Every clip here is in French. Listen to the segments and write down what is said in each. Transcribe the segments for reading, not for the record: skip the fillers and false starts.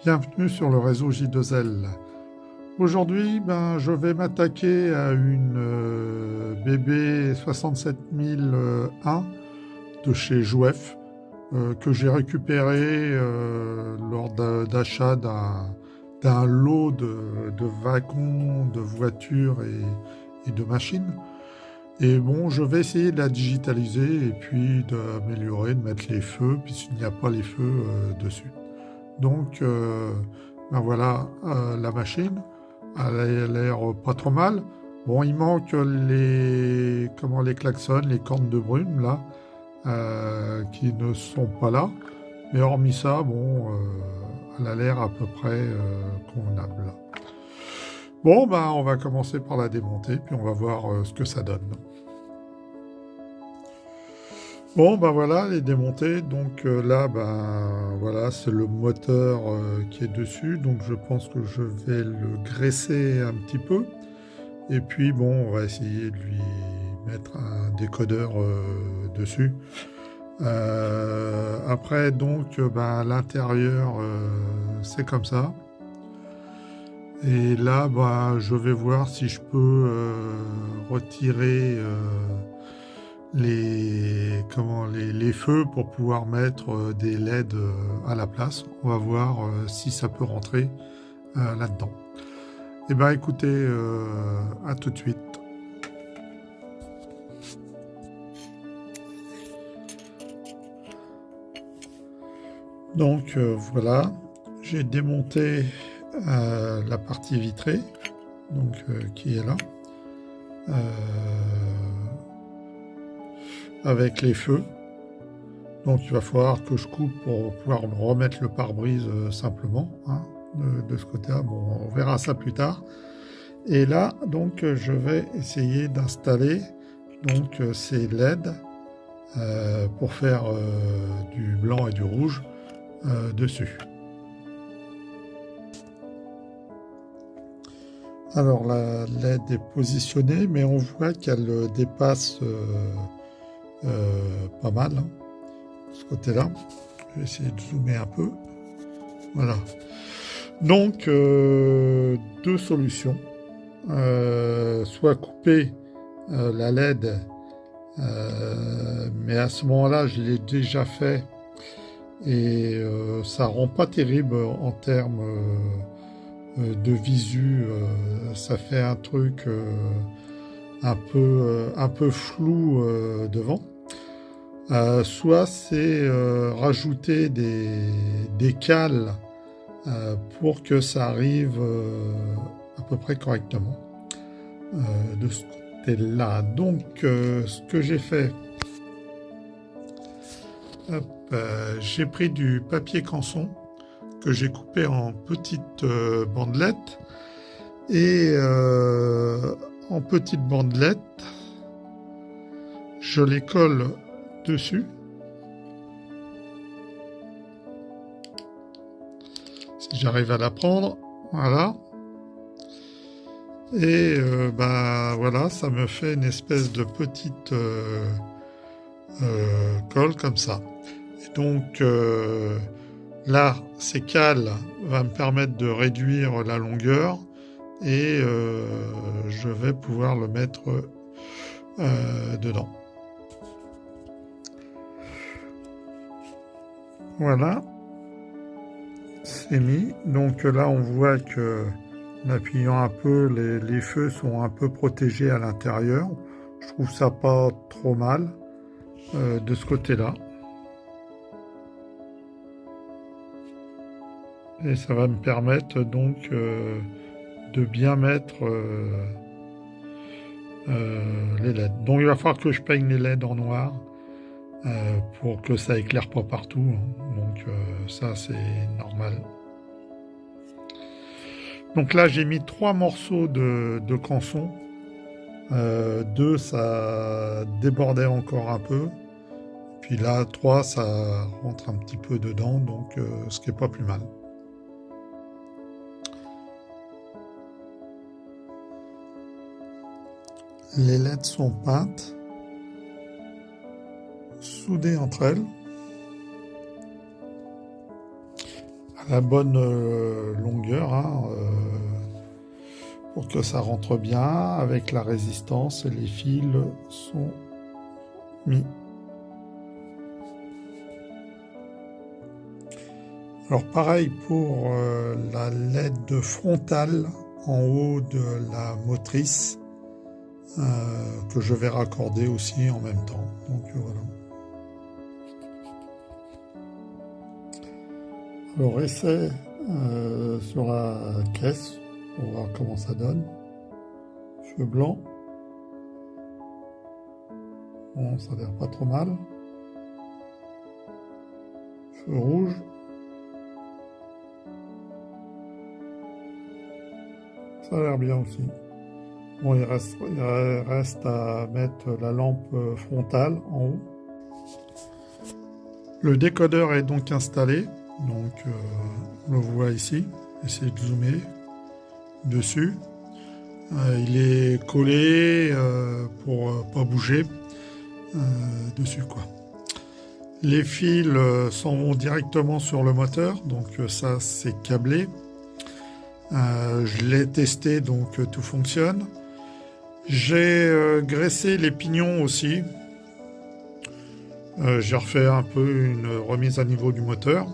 Bienvenue sur le réseau J2L. Aujourd'hui, je vais m'attaquer à une BB 67001 de chez Jouef que j'ai récupéré lors d'achat d'un lot de wagons, de voitures et de machines. Et bon, je vais essayer de la digitaliser et puis d'améliorer, de mettre les feux, puisqu'il n'y a pas les feux dessus. Donc, voilà la machine. Elle a l'air pas trop mal. Bon, il manque les klaxons, les cornes de brume, là, qui ne sont pas là. Mais hormis ça, bon, elle a l'air à peu près convenable. Bon, on va commencer par la démonter, puis on va voir ce que ça donne. Bon, voilà, elle est démontée. Donc là, voilà, c'est le moteur qui est dessus. Donc je pense que je vais le graisser un petit peu. Et puis, bon, on va essayer de lui mettre un décodeur dessus. Après, donc, à l'intérieur, c'est comme ça. Et là, je vais voir si je peux retirer les feux pour pouvoir mettre des LED à la place. On va voir si ça peut rentrer là-dedans. Eh écoutez, à tout de suite. Donc voilà, j'ai démonté la partie vitrée, donc qui est là. Avec les feux. Donc il va falloir que je coupe pour pouvoir remettre le pare-brise simplement de ce côté-là. Bon, on verra ça plus tard. Et là, donc, je vais essayer d'installer donc ces LED pour faire du blanc et du rouge dessus. Alors la LED est positionnée, mais on voit qu'elle dépasse pas mal de ce côté-là. Je vais essayer de zoomer un peu. Voilà. Donc, deux solutions. Soit couper la LED, mais à ce moment-là, je l'ai déjà fait et ça rend pas terrible en termes de visu. Ça fait un truc un peu flou devant. Soit c'est rajouter des cales pour que ça arrive à peu près correctement de ce côté-là. Donc ce que j'ai fait, j'ai pris du papier canson que j'ai coupé en petites bandelettes et en petites bandelettes je les colle dessus. Si j'arrive à la prendre, voilà. Et voilà, ça me fait une espèce de petite colle comme ça. Et donc là, ces cales vont me permettre de réduire la longueur et je vais pouvoir le mettre dedans. Voilà, c'est mis. Donc là, on voit que en appuyant un peu, les feux sont un peu protégés à l'intérieur. Je trouve ça pas trop mal de ce côté-là. Et ça va me permettre donc de bien mettre les LED. Donc il va falloir que je peigne les LED en noir pour que ça éclaire pas partout. Donc ça c'est normal. Donc là j'ai mis 3 morceaux de canson. 2 ça débordait encore un peu. Puis là 3 ça rentre un petit peu dedans, donc ce qui est pas plus mal. Les LED sont peintes, soudées entre elles. la bonne longueur, hein, pour que ça rentre bien avec la résistance et les fils sont mis. Alors pareil pour la LED frontale en haut de la motrice que je vais raccorder aussi en même temps. Donc voilà. Alors essai sur la caisse pour voir comment ça donne. Feu blanc. Bon, ça a l'air pas trop mal. Feu rouge. Ça a l'air bien aussi. Bon, il reste à mettre la lampe frontale en haut. Le décodeur est donc installé. Donc, on le voit ici. Essayez de zoomer dessus. Il est collé pour pas bouger dessus, quoi. Les fils s'en vont directement sur le moteur. Donc, ça, c'est câblé. Je l'ai testé, donc tout fonctionne. J'ai graissé les pignons aussi. J'ai refait un peu une remise à niveau du moteur.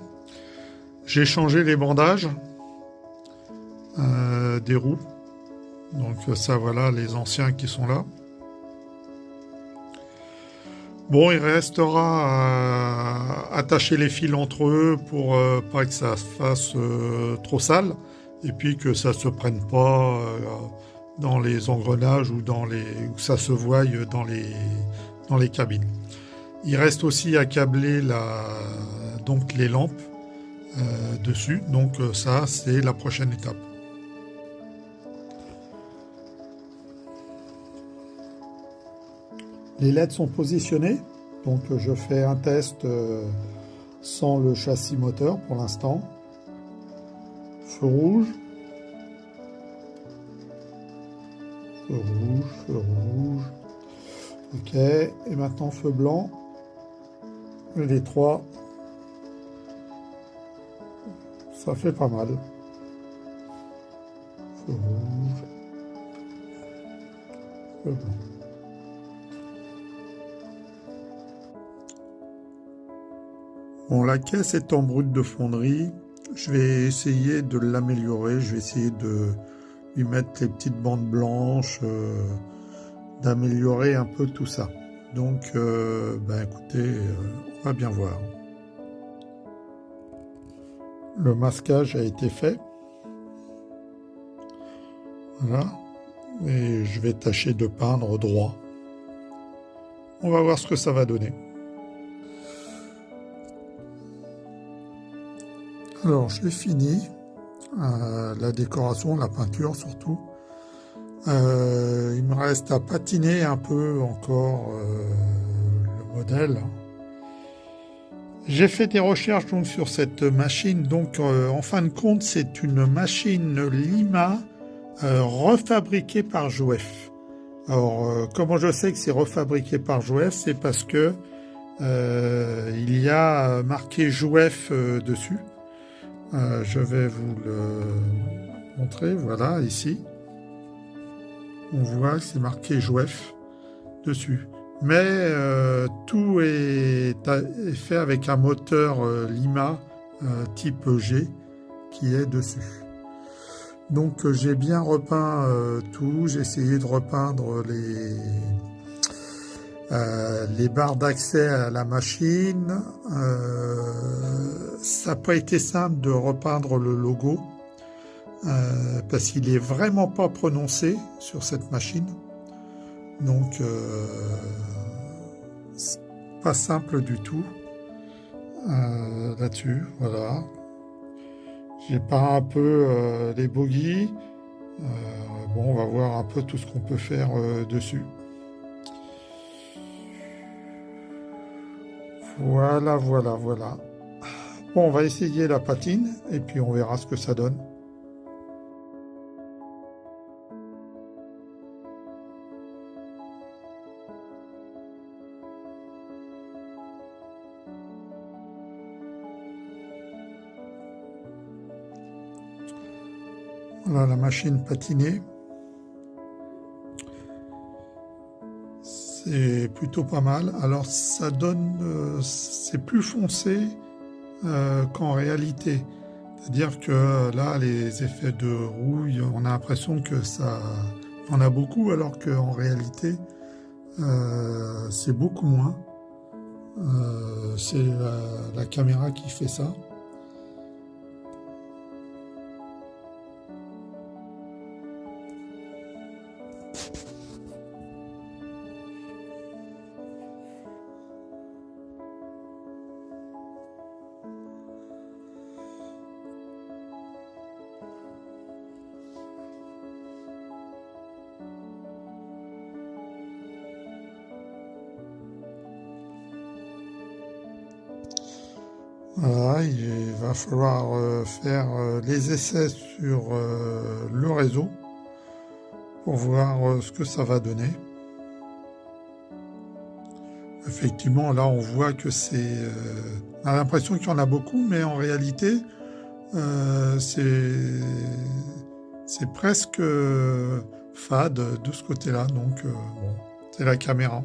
J'ai changé les bandages des roues. Donc ça, voilà, les anciens qui sont là. Bon, il restera à attacher les fils entre eux pour pas que ça se fasse trop sale. Et puis que ça ne se prenne pas dans les engrenages ou où ça se voie dans les cabines. Il reste aussi à câbler donc les lampes dessus. Donc ça, c'est la prochaine étape. Les LED sont positionnés. Donc je fais un test sans le châssis moteur pour l'instant. Feu rouge. Feu rouge, feu rouge. Ok, et maintenant feu blanc. Les trois. Ça fait pas mal. Feu rouge. Feu blanc. Bon, la caisse est en brut de fonderie. Je vais essayer de l'améliorer. Je vais essayer de lui mettre les petites bandes blanches, d'améliorer un peu tout ça. Donc, écoutez, on va bien voir. Le masquage a été fait. Voilà. Et je vais tâcher de peindre droit. On va voir ce que ça va donner. Alors, j'ai fini la décoration, la peinture surtout. Il me reste à patiner un peu encore le modèle. J'ai fait des recherches donc sur cette machine. Donc, en fin de compte, c'est une machine Lima refabriquée par Jouef. Alors, comment je sais que c'est refabriqué par Jouef? C'est parce que il y a marqué Jouef dessus. Je vais vous le montrer, voilà, ici. On voit que c'est marqué Jouef dessus. Mais tout est fait avec un moteur Lima type G qui est dessus. Donc j'ai bien repeint tout, j'ai essayé de repeindre les barres d'accès à la machine. Ça n'a pas été simple de repeindre le logo parce qu'il est vraiment pas prononcé sur cette machine. Donc c'est pas simple du tout là-dessus. Voilà. J'ai peint un peu les bogies. Bon, on va voir un peu tout ce qu'on peut faire dessus. Voilà. Bon, on va essayer la patine et puis on verra ce que ça donne. Voilà la machine patinée. C'est plutôt pas mal. Alors ça donne, c'est plus foncé qu'en réalité. C'est-à-dire que là, les effets de rouille, on a l'impression que ça en a beaucoup, alors qu'en réalité, c'est beaucoup moins. C'est la caméra qui fait ça. Voilà, il va falloir faire les essais sur le réseau pour voir ce que ça va donner. Effectivement, là, on voit que on a l'impression qu'il y en a beaucoup, mais en réalité, c'est presque fade de ce côté-là. Donc, bon, c'est la caméra.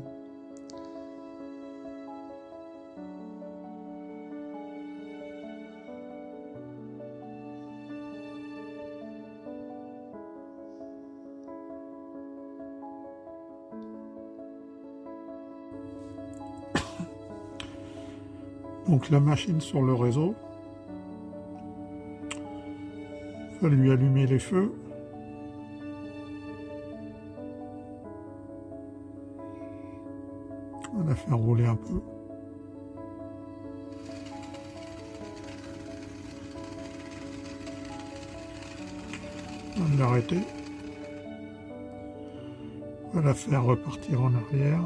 Donc la machine sur le réseau, il va lui allumer les feux. On va la faire rouler un peu. On va l'arrêter. On va la faire repartir en arrière.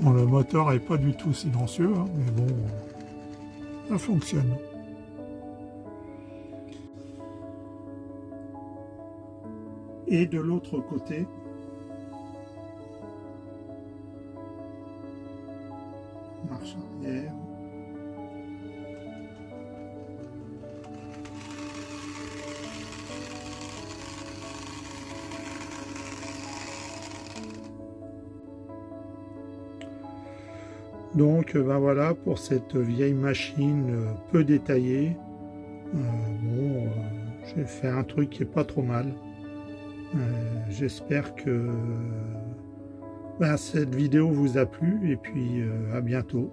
Bon, le moteur n'est pas du tout silencieux, hein, mais bon, ça fonctionne. Et de l'autre côté, marche arrière. Donc ben voilà pour cette vieille machine peu détaillée. Bon, j'ai fait un truc qui est pas trop mal. J'espère que cette vidéo vous a plu et puis à bientôt.